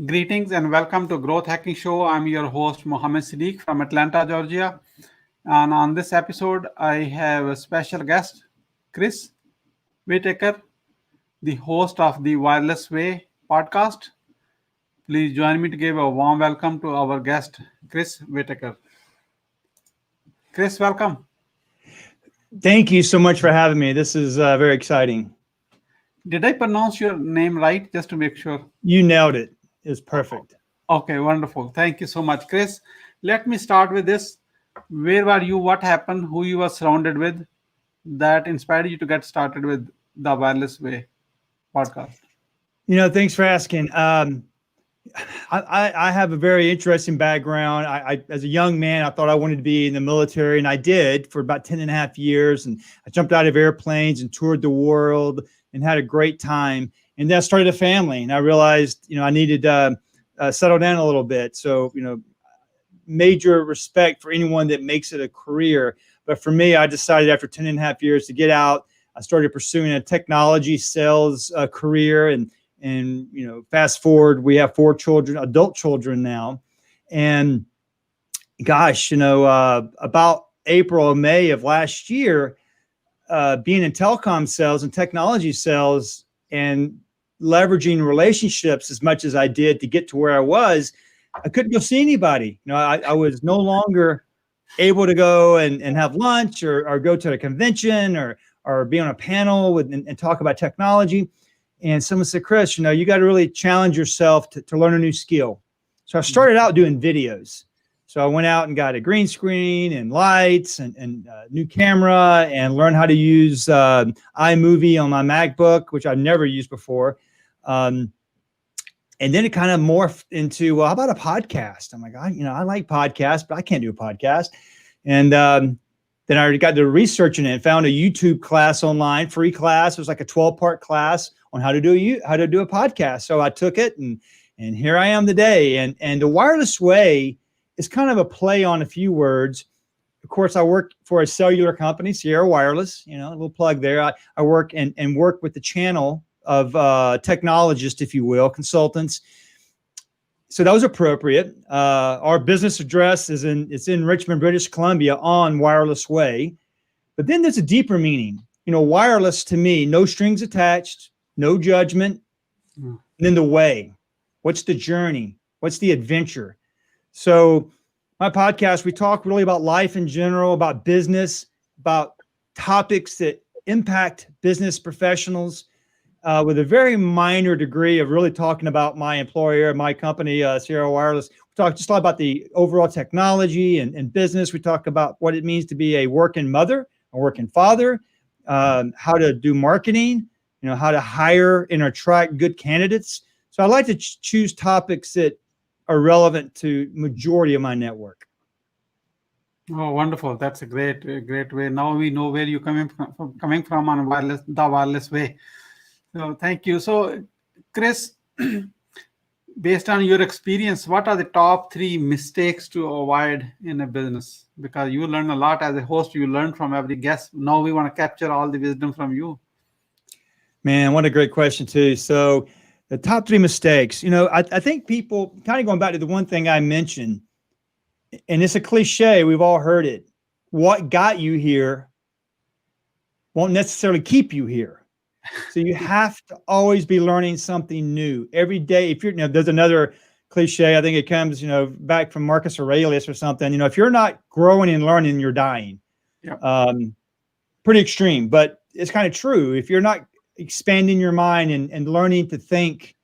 Greetings and welcome to Growth Hacking Show. I'm your host Muhammad Siddique from Atlanta, Georgia. And on this episode, I have a special guest, Chris Whitaker, the host of the Wireless Way podcast. Please join me to give a warm welcome to our guest, Chris Whitaker. Chris, welcome. Thank you so much for having me. This is very exciting. Did I pronounce your name right? Just to make sure. You nailed it. It's perfect. Okay, wonderful. Thank you so much, Chris. Let me start with this. Where were you? What happened? Who you were surrounded with that inspired you to get started with the Wireless Way podcast? Thanks for asking. I have a very interesting background. I as a young man, I thought I wanted to be in the military, and I did for about 10 and a half years. And I jumped out of airplanes and toured the world and had a great time. And then I started a family, and I realized, I needed to settle down a little bit. So, major respect for anyone that makes it a career. But for me, I decided after 10 and a half years to get out. I started pursuing a technology sales career. And fast forward, we have 4 children, adult children now. And gosh, about April or May of last year, being in telecom sales and technology sales and leveraging relationships as much as I did to get to where I was, I couldn't go see anybody. I was no longer able to go and have lunch or go to a convention or be on a panel and talk about technology. And someone said, Chris, you got to really challenge yourself to learn a new skill. So I started out doing videos. So I went out and got a green screen and lights and new camera and learned how to use iMovie on my MacBook, which I've never used before. And then it kind of morphed into, well, how about a podcast? I'm like, I like podcasts, but I can't do a podcast. And then I got to researching it and found a YouTube class online, free class. It was like a 12-part class on how to do a podcast. So I took it and here I am today. And the Wireless Way is kind of a play on a few words. Of course, I work for a cellular company, Sierra Wireless, a little plug there. I work and work with the channel of technologists, if you will, consultants. So that was appropriate. Our business address it's in Richmond, British Columbia on Wireless Way. But then there's a deeper meaning. Wireless to me, no strings attached, no judgment. And then the way. What's the journey? What's the adventure? So my podcast, we talk really about life in general, about business, about topics that impact business professionals, with a very minor degree of really talking about my employer, my company, Sierra Wireless. We talk just a lot about the overall technology and business. We talk about what it means to be a working mother, a working father, how to do marketing, how to hire and attract good candidates. So I like to choose topics that are relevant to majority of my network. Oh, wonderful! That's a great way. Now we know where you're coming from on the Wireless Way. So thank you. So, Chris, based on your experience, what are the top 3 mistakes to avoid in a business? Because you learn a lot as a host. You learn from every guest. Now we want to capture all the wisdom from you. Man, what a great question too. So the top 3 mistakes, I think people kind of going back to the one thing I mentioned, and it's a cliche. We've all heard it. What got you here won't necessarily keep you here. So you have to always be learning something new every day. If you're, there's another cliche. I think it comes, back from Marcus Aurelius or something. If you're not growing and learning, you're dying. Yeah. Pretty extreme, but it's kind of true. If you're not expanding your mind and learning to think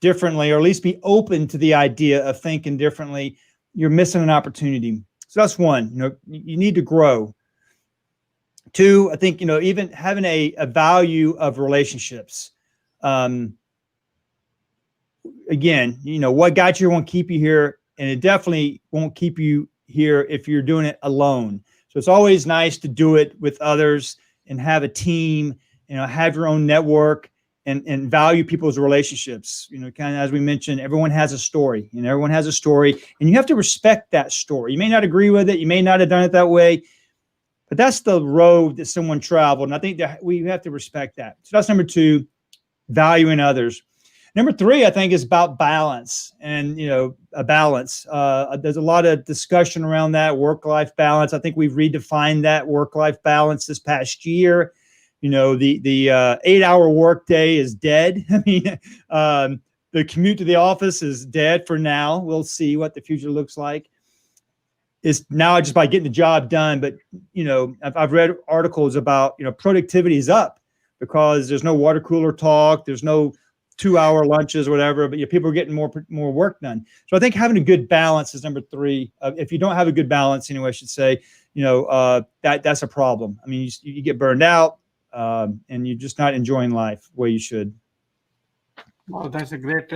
differently, or at least be open to the idea of thinking differently, you're missing an opportunity. So that's one. You need to grow. 2, I think, even having a value of relationships. Again, what got you here won't keep you here. And it definitely won't keep you here if you're doing it alone. So it's always nice to do it with others and have a team, have your own network and value people's relationships. Kind of, as we mentioned, everyone has a story, everyone has a story, and you have to respect that story. You may not agree with it. You may not have done it that way. But that's the road that someone traveled. And I think that we have to respect that. So that's number 2, valuing others. Number three, I think, is about balance, and a balance. There's a lot of discussion around that work-life balance. I think we've redefined that work-life balance this past year. The 8-hour workday is dead. I mean, the commute to the office is dead for now. We'll see what the future looks like. It's now just by getting the job done. But I've read articles about productivity is up because there's no water cooler talk. There's no 2-hour lunches or whatever, but people are getting more work done. So I think having a good balance is number three. If you don't have a good balance, anyway, I should say, that's a problem. I mean, you get burned out, and you're just not enjoying life the way you should. Wow, that's a great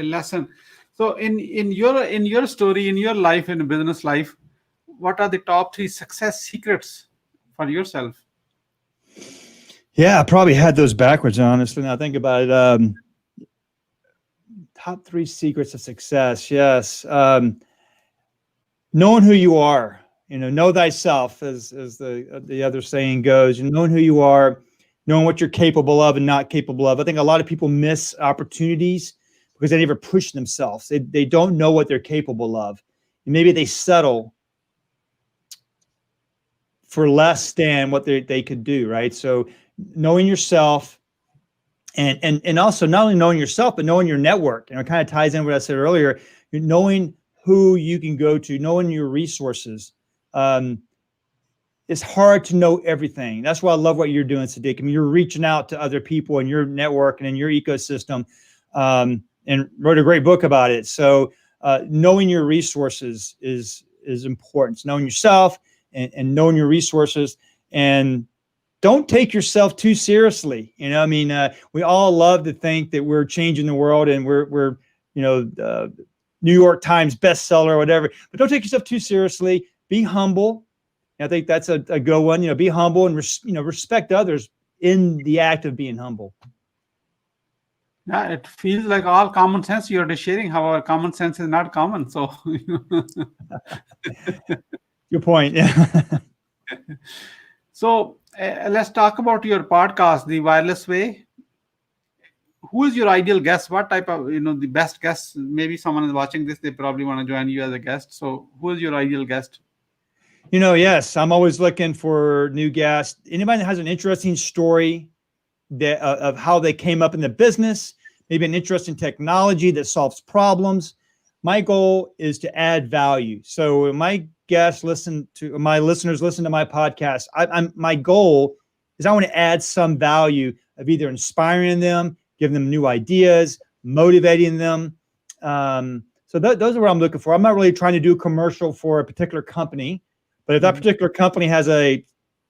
lesson. So in your story, in your life, in business life, what are the top 3 success secrets for yourself? Yeah, I probably had those backwards, honestly. Now I think about it. Top 3 secrets of success. Yes. Knowing who you are, know thyself, as the other saying goes, knowing who you are, knowing what you're capable of and not capable of. I think a lot of people miss opportunities because they never push themselves. They don't know what they're capable of. And maybe they settle for less than what they could do, right? So knowing yourself, and also not only knowing yourself, but knowing your network. It kind of ties in what I said earlier. Knowing who you can go to, knowing your resources. It's hard to know everything. That's why I love what you're doing, Siddique. I mean, you're reaching out to other people in your network and in your ecosystem, and wrote a great book about it. So knowing your resources is important. So knowing yourself and knowing your resources, and don't take yourself too seriously. We all love to think that we're changing the world and we're New York Times bestseller or whatever, but don't take yourself too seriously. Be humble. I think that's a good one. Be humble and respect others in the act of being humble. Yeah, it feels like all common sense you're just sharing. However, common sense is not common. So, Good point. Yeah. So let's talk about your podcast, The Wireless Way. Who is your ideal guest? What type of, the best guest? Maybe someone is watching this, they probably want to join you as a guest. So who is your ideal guest? Yes, I'm always looking for new guests. Anybody that has an interesting story of how they came up in the business, maybe an interesting technology that solves problems. My goal is to add value. So my listeners listen to my podcast. My goal is I want to add some value of either inspiring them, giving them new ideas, motivating them. So those are what I'm looking for. I'm not really trying to do a commercial for a particular company, but if that particular company has a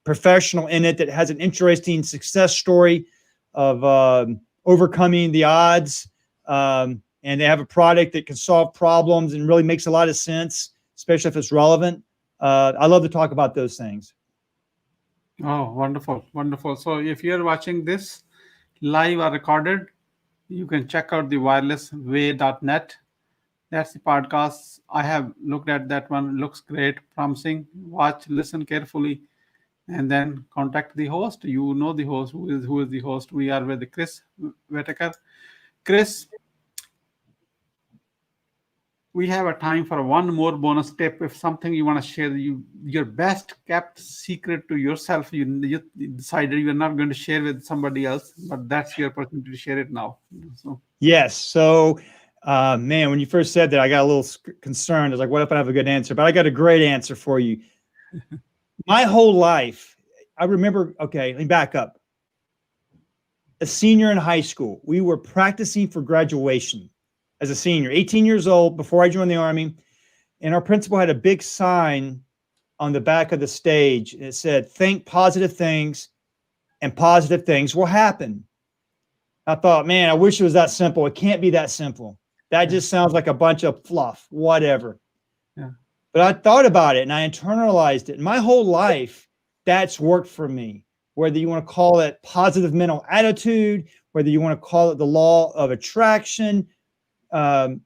professional in it that has an interesting success story of overcoming the odds, and they have a product that can solve problems and really makes a lot of sense, especially if it's relevant, I love to talk about those things. Oh, wonderful. Wonderful. So if you're watching this live or recorded, you can check out the wirelessway.net. That's the podcast. I have looked at that one. Looks great, promising. Watch, listen carefully, and then contact the host. You know the host. Who is the host? We are with Chris Whitaker. Chris, we have a time for one more bonus tip. If something you want to share, your best kept secret to yourself, you decided you're not going to share with somebody else, but that's your opportunity to share it now. So. Yes. So, man, when you first said that, I got a little concerned. I was like, what if I have a good answer? But I got a great answer for you. My whole life, I remember, okay, let me back up. A senior in high school, we were practicing for graduation as a senior, 18 years old, before I joined the Army. And our principal had a big sign on the back of the stage. And it said, think positive things and positive things will happen. I thought, man, I wish it was that simple. It can't be that simple. That just sounds like a bunch of fluff, whatever. Yeah. But I thought about it and I internalized it. My whole life, that's worked for me. Whether you want to call it positive mental attitude, whether you want to call it the law of attraction, or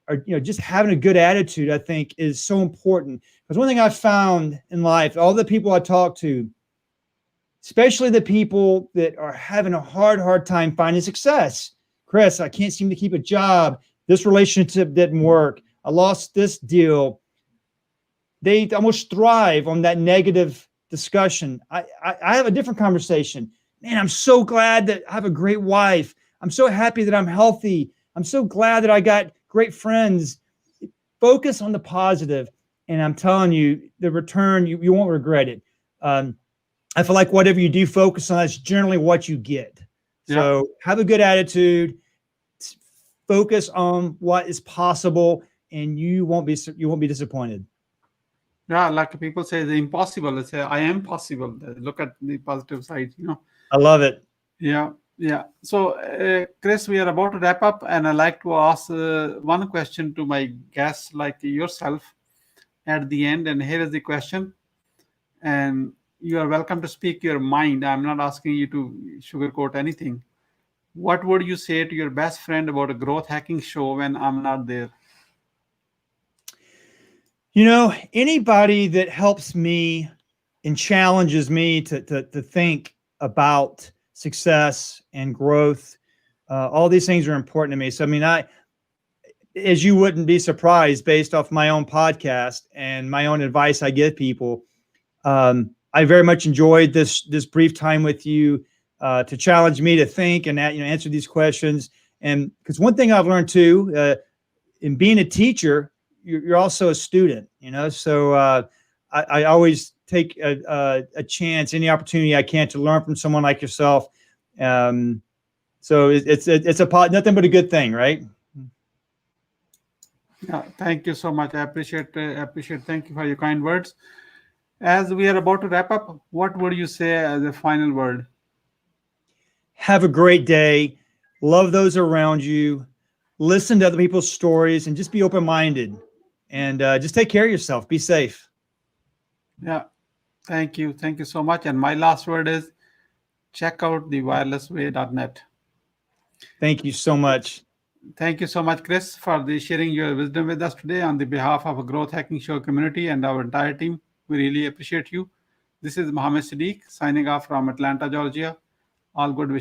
just having a good attitude, I think is so important. Because one thing I've found in life, all the people I talk to, especially the people that are having a hard time finding success, Chris, I can't seem to keep a job. This relationship didn't work. I lost this deal. They almost thrive on that negative discussion. I have a different conversation. Man, I'm so glad that I have a great wife. I'm so happy that I'm healthy. I'm so glad that I got great friends. Focus on the positive, and I'm telling you, the return, you won't regret it. I feel like whatever you do focus on is generally what you get. So have a good attitude, focus on what is possible, and you won't be disappointed. Yeah, like people say the impossible. They say, I am possible. Look at the positive side, I love it. Yeah. So, Chris, we are about to wrap up, and I like to ask one question to my guests, like yourself, at the end. And here is the question. And you are welcome to speak your mind. I'm not asking you to sugarcoat anything. What would you say to your best friend about a growth hacking show when I'm not there? Anybody that helps me and challenges me to think about success and growth, all these things are important to me. So, I mean, as you wouldn't be surprised based off my own podcast and my own advice I give people, I very much enjoyed this brief time with you to challenge me to think and answer these questions. And because one thing I've learned too, in being a teacher, you're also a student, so I always take a chance, any opportunity I can to learn from someone like yourself. So it's nothing but a good thing, right? Yeah, thank you so much. I appreciate. Thank you for your kind words. As we are about to wrap up, what would you say as a final word? Have a great day. Love those around you. Listen to other people's stories and just be open-minded. And just take care of yourself. Be safe. Yeah, thank you. Thank you so much. And my last word is check out thewirelessway.net. Thank you so much. Thank you so much, Chris, for sharing your wisdom with us today on the behalf of a Growth Hacking Show community and our entire team. We really appreciate you. This is Muhammad Siddique signing off from Atlanta, Georgia. All good wishes.